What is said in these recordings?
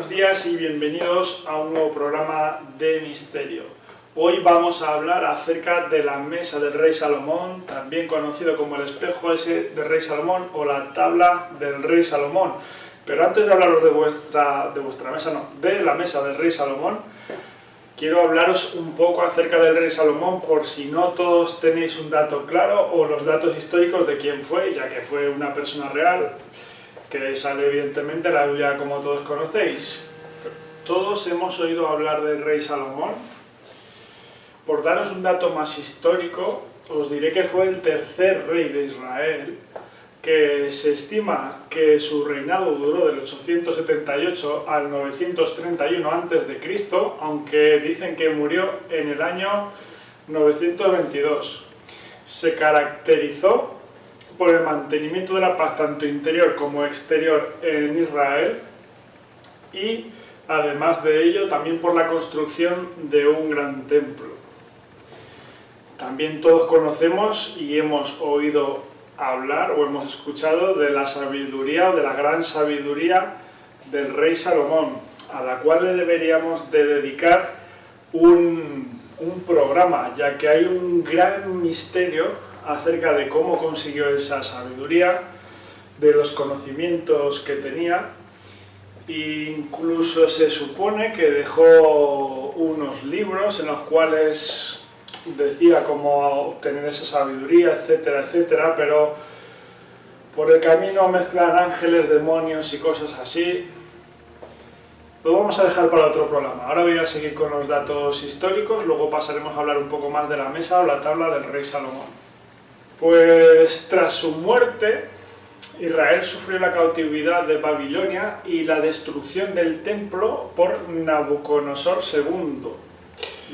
Buenos días y bienvenidos a un nuevo programa de misterio. Hoy vamos a hablar acerca de la mesa del rey Salomón, también conocido como el espejo ese del rey Salomón o la tabla del rey Salomón. Pero antes de hablaros de vuestra mesa, no, de la mesa del rey Salomón, quiero hablaros un poco acerca del rey Salomón por si no todos tenéis un dato claro o los datos históricos de quién fue, ya que fue una persona real, que sale evidentemente la Biblia como todos conocéis. Todos hemos oído hablar del rey Salomón. Por daros un dato más histórico, os diré que fue el tercer rey de Israel, que se estima que su reinado duró del 878 al 931 a.C., aunque dicen que murió en el año 922. Se caracterizó por el mantenimiento de la paz tanto interior como exterior en Israel y, además de ello, también por la construcción de un gran templo. También todos conocemos y hemos oído hablar o hemos escuchado de la sabiduría o de la gran sabiduría del rey Salomón, a la cual le deberíamos de dedicar un programa, ya que hay un gran misterio acerca de cómo consiguió esa sabiduría, de los conocimientos que tenía. E incluso se supone que dejó unos libros en los cuales decía cómo obtener esa sabiduría, etcétera, etcétera, pero por el camino mezclan ángeles, demonios y cosas así. Lo vamos a dejar para otro programa. Ahora voy a seguir con los datos históricos, luego pasaremos a hablar un poco más de la mesa o la tabla del rey Salomón. Pues tras su muerte, Israel sufrió la cautividad de Babilonia y la destrucción del templo por Nabucodonosor II.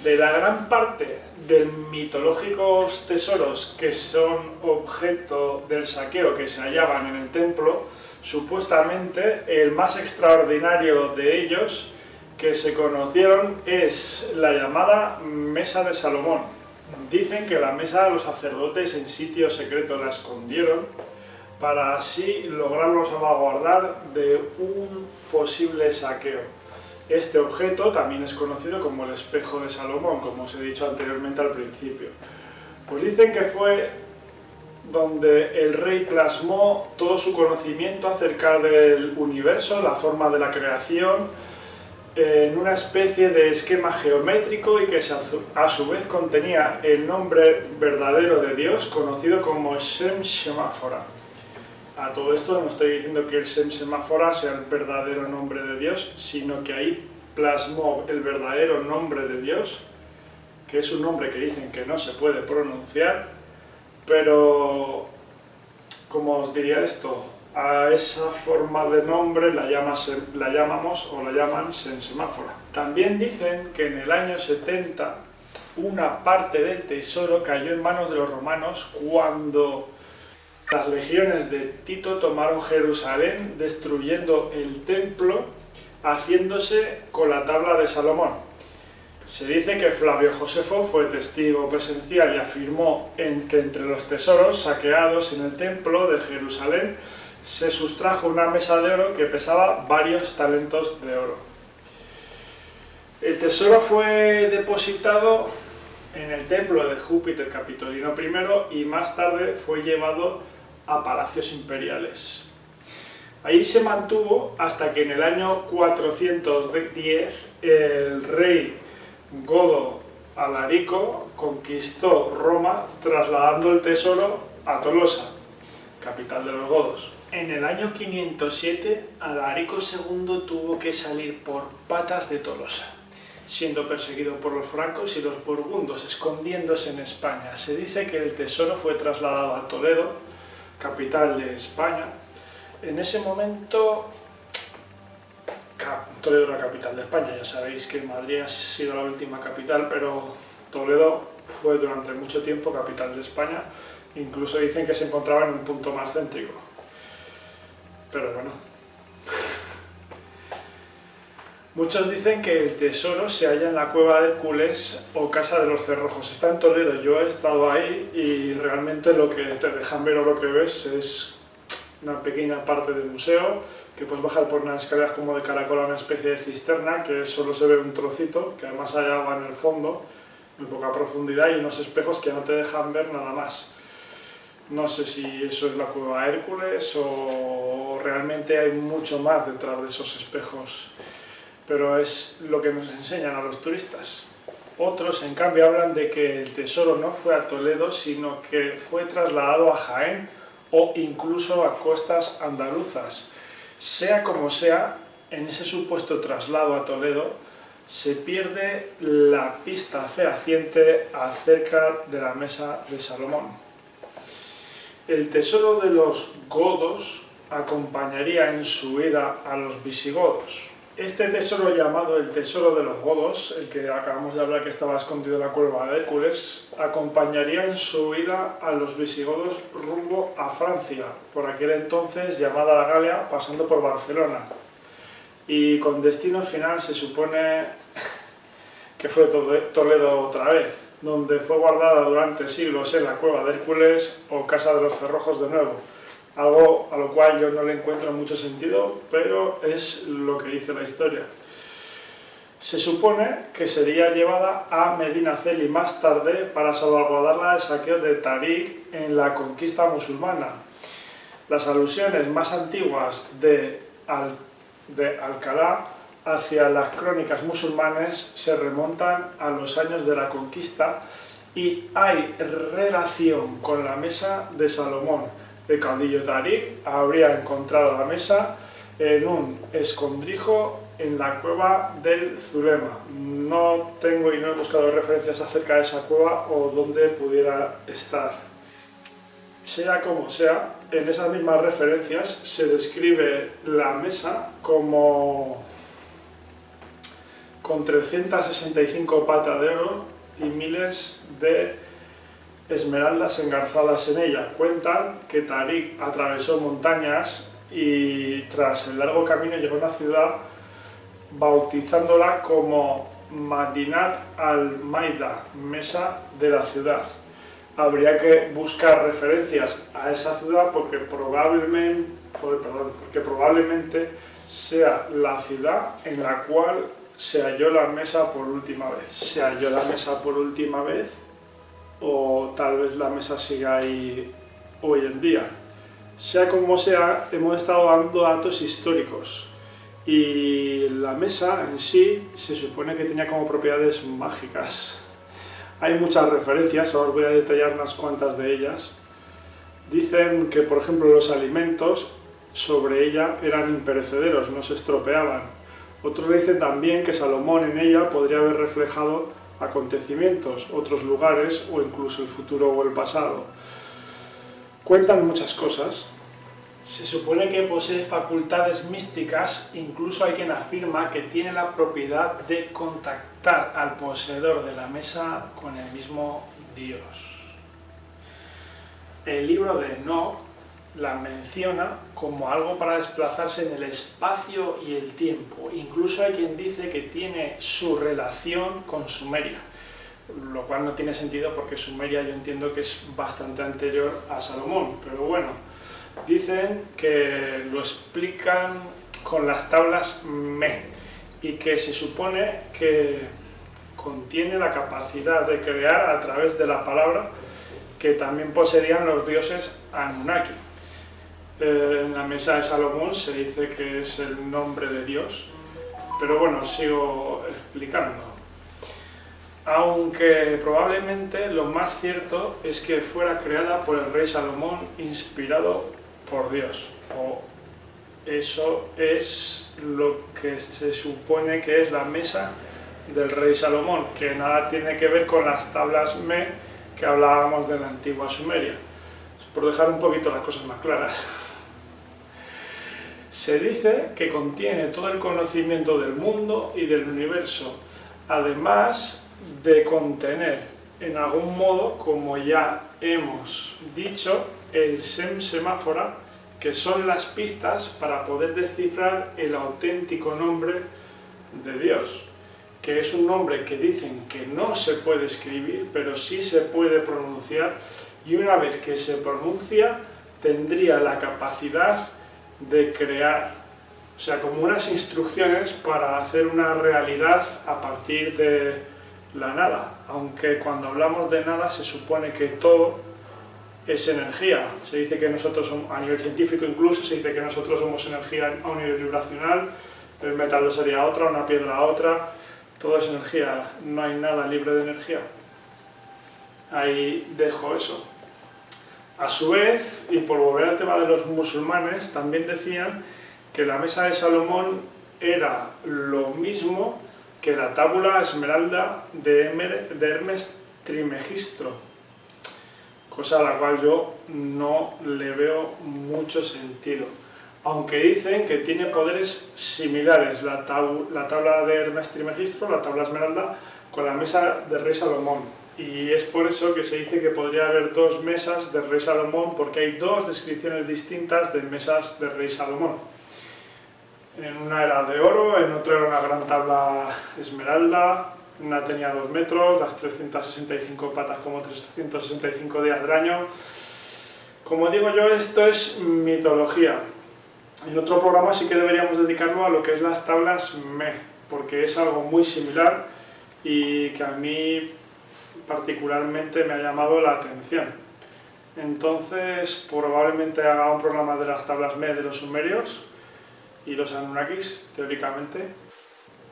De la gran parte de mitológicos tesoros que son objeto del saqueo que se hallaban en el templo, supuestamente el más extraordinario de ellos que se conocieron es la llamada Mesa de Salomón. Dicen que la mesa los sacerdotes en sitio secreto la escondieron para así lograrlo salvaguardar de un posible saqueo. Este objeto también es conocido como el espejo de Salomón, como os he dicho anteriormente al principio. Pues dicen que fue donde el rey plasmó todo su conocimiento acerca del universo, la forma de la creación, en una especie de esquema geométrico y que a su vez contenía el nombre verdadero de Dios, conocido como Shem Shemáfora. A todo esto no estoy diciendo que el Shem Shemáfora sea el verdadero nombre de Dios, sino que ahí plasmó el verdadero nombre de Dios, que es un nombre que dicen que no se puede pronunciar, pero, ¿cómo os diría esto? A esa forma de nombre la llaman Shem Shemáfora. También dicen que en el año 70 una parte del tesoro cayó en manos de los romanos cuando las legiones de Tito tomaron Jerusalén, destruyendo el templo, haciéndose con la tabla de Salomón. Se dice que Flavio Josefo fue testigo presencial y afirmó que entre los tesoros saqueados en el templo de Jerusalén se sustrajo una mesa de oro que pesaba varios talentos de oro. El tesoro fue depositado en el templo de Júpiter Capitolino I y más tarde fue llevado a palacios imperiales. Ahí se mantuvo hasta que en el año 410 el rey Godo Alarico conquistó Roma, trasladando el tesoro a Tolosa, capital de los godos. En el año 507, Alarico II tuvo que salir por patas de Tolosa, siendo perseguido por los francos y los burgundos, escondiéndose en España. Se dice que el tesoro fue trasladado a Toledo, capital de España. En ese momento, Toledo era la capital de España, ya sabéis que Madrid ha sido la última capital, pero Toledo fue durante mucho tiempo capital de España. Incluso dicen que se encontraba en un punto más céntrico. Pero bueno. Muchos dicen que el tesoro se halla en la cueva de Hércules o Casa de los Cerrojos. Está en Toledo, yo he estado ahí y realmente lo que te dejan ver o lo que ves es una pequeña parte del museo, que puedes bajar por unas escaleras como de caracol a una especie de cisterna, que solo se ve un trocito, que además hay agua en el fondo, muy poca profundidad, y unos espejos que no te dejan ver nada más. No sé si eso es la cueva Hércules o realmente hay mucho más detrás de esos espejos, pero es lo que nos enseñan a los turistas. Otros, en cambio, hablan de que el tesoro no fue a Toledo, sino que fue trasladado a Jaén o incluso a costas andaluzas. Sea como sea, en ese supuesto traslado a Toledo se pierde la pista fehaciente acerca de la mesa de Salomón. El tesoro de los godos acompañaría en su huida a los visigodos. Este tesoro, llamado el tesoro de los godos, el que acabamos de hablar que estaba escondido en la cueva de Hércules, acompañaría en su huida a los visigodos rumbo a Francia, por aquel entonces llamada la Galia, pasando por Barcelona. Y con destino final se supone que fue Toledo otra vez, donde fue guardada durante siglos en la cueva de Hércules o Casa de los Cerrojos de nuevo. Algo a lo cual yo no le encuentro mucho sentido, pero es lo que dice la historia. Se supone que sería llevada a Medinaceli más tarde para salvaguardarla del saqueo de Tarik en la conquista musulmana. Las alusiones más antiguas de Alcalá hacia las crónicas musulmanes se remontan a los años de la conquista y hay relación con la mesa de Salomón. El caudillo Tarik habría encontrado la mesa en un escondrijo en la cueva del Zulema. No tengo y no he buscado referencias acerca de esa cueva o dónde pudiera estar. Sea como sea, en esas mismas referencias se describe la mesa como con 365 patas de oro y miles de esmeraldas engarzadas en ella. Cuentan que Tarik atravesó montañas y tras el largo camino llegó a una ciudad bautizándola como Madinat al-Maida, mesa de la ciudad. Habría que buscar referencias a esa ciudad porque probablemente sea la ciudad en la cual se halló la mesa por última vez. ¿Se halló la mesa por última vez? O tal vez la mesa siga ahí hoy en día. Sea como sea, hemos estado dando datos históricos y la mesa en sí se supone que tenía como propiedades mágicas. Hay muchas referencias, ahora os voy a detallar unas cuantas de ellas. Dicen que, por ejemplo, los alimentos sobre ella eran imperecederos, no se estropeaban. Otros dicen también que Salomón en ella podría haber reflejado acontecimientos, otros lugares o incluso el futuro o el pasado. Cuentan muchas cosas. Se supone que posee facultades místicas, incluso hay quien afirma que tiene la propiedad de contactar al poseedor de la mesa con el mismo Dios. El libro de Enoch la menciona como algo para desplazarse en el espacio y el tiempo. Incluso hay quien dice que tiene su relación con Sumeria, lo cual no tiene sentido porque Sumeria yo entiendo que es bastante anterior a Salomón, pero bueno, dicen que lo explican con las tablas Me y que se supone que contiene la capacidad de crear a través de la palabra que también poseerían los dioses Anunnaki. En la mesa de Salomón se dice que es el nombre de Dios, pero bueno, sigo explicando. Aunque probablemente lo más cierto es que fuera creada por el rey Salomón inspirado por Dios, o eso es lo que se supone que es la mesa del rey Salomón, que nada tiene que ver con las tablas Me que hablábamos de la antigua Sumeria, por dejar un poquito las cosas más claras. Se dice que contiene todo el conocimiento del mundo y del universo, además de contener en algún modo, como ya hemos dicho, el semáfora, que son las pistas para poder descifrar el auténtico nombre de Dios, que es un nombre que dicen que no se puede escribir, pero sí se puede pronunciar, y una vez que se pronuncia, tendría la capacidad de crear, o sea, como unas instrucciones para hacer una realidad a partir de la nada, aunque cuando hablamos de nada se supone que todo es energía. Se dice que nosotros somos, a nivel científico incluso, se dice que nosotros somos energía a un nivel vibracional, el metal sería otra, una piedra otra, todo es energía, no hay nada libre de energía. Ahí dejo eso. A su vez, y por volver al tema de los musulmanes, también decían que la mesa de Salomón era lo mismo que la tábula esmeralda de Hermes Trismegisto, cosa a la cual yo no le veo mucho sentido. Aunque dicen que tiene poderes similares la tabla de Hermes Trismegisto, la tabla esmeralda, con la mesa del rey Salomón. Y es por eso que se dice que podría haber dos mesas del rey Salomón, porque hay dos descripciones distintas de mesas del rey Salomón. En una era de oro, en otra era una gran tabla esmeralda, una tenía 2 metros, las 365 patas como 365 días del año. Como digo yo, esto es mitología. En otro programa sí que deberíamos dedicarlo a lo que es las tablas Me, porque es algo muy similar y que a mí particularmente me ha llamado la atención. Entonces probablemente haga un programa de las tablas Me de los sumerios y los Anunnakis, teóricamente,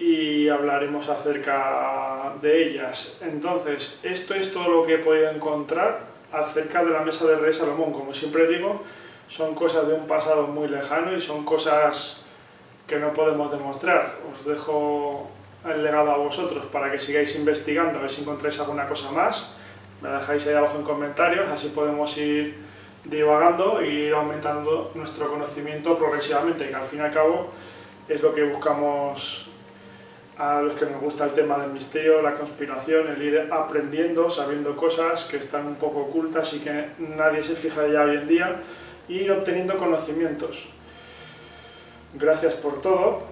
y hablaremos acerca de ellas. Entonces, esto es todo lo que he podido encontrar acerca de la mesa del rey Salomón. Como siempre digo, son cosas de un pasado muy lejano y son cosas que no podemos demostrar. Os dejo el legado a vosotros para que sigáis investigando, a ver si encontráis alguna cosa más. Me dejáis ahí abajo en comentarios, así podemos ir divagando e ir aumentando nuestro conocimiento progresivamente, que al fin y al cabo es lo que buscamos a los que nos gusta el tema del misterio, la conspiración, el ir aprendiendo, sabiendo cosas que están un poco ocultas y que nadie se fija ya hoy en día, y ir obteniendo conocimientos. Gracias por todo.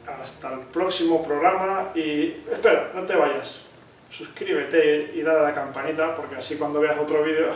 Hasta el próximo programa y espera, no te vayas, suscríbete y dale a la campanita porque así cuando veas otro vídeo